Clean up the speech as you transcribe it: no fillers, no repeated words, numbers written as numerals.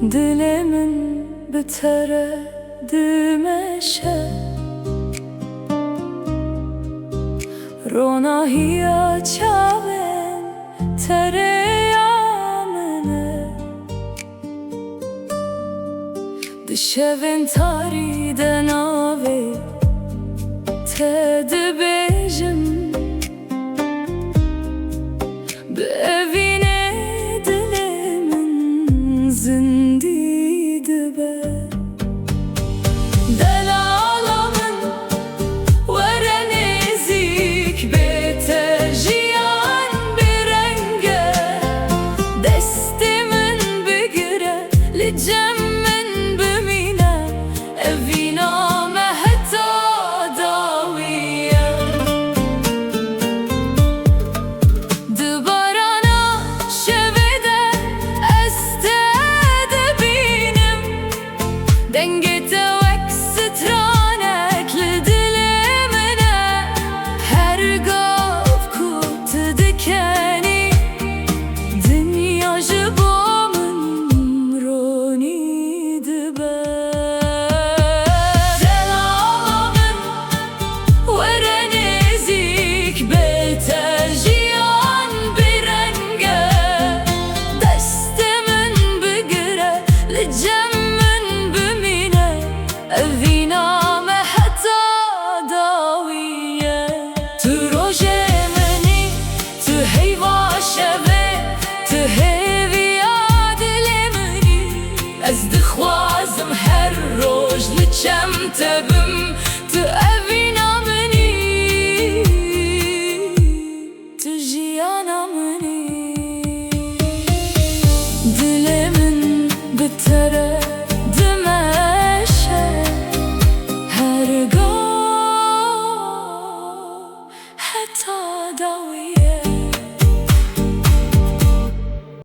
Dilimin bitere dimeşe Rona hiya çaven tereyamene Dışevin tariden ave Tedi bejim Bi evine dilimin zindi dibe Delalamın vere nezik beter jiyan bir renge Destimin bigire li cemmin bimine Evina mehta dawiye Dubarana şevide estede binim Dengete vek stranekli dilimine Her gav kutu dikeni Dünya jibamın roni dibe Delalamın vere nezik beter jiyan bir renge Destimin bigire li cemmin bimine Evina mehta dawiye Tu rojemeni, tu heyva şeve Tu heviya dilimini Ez dixwazim her roj li çem tebim Tu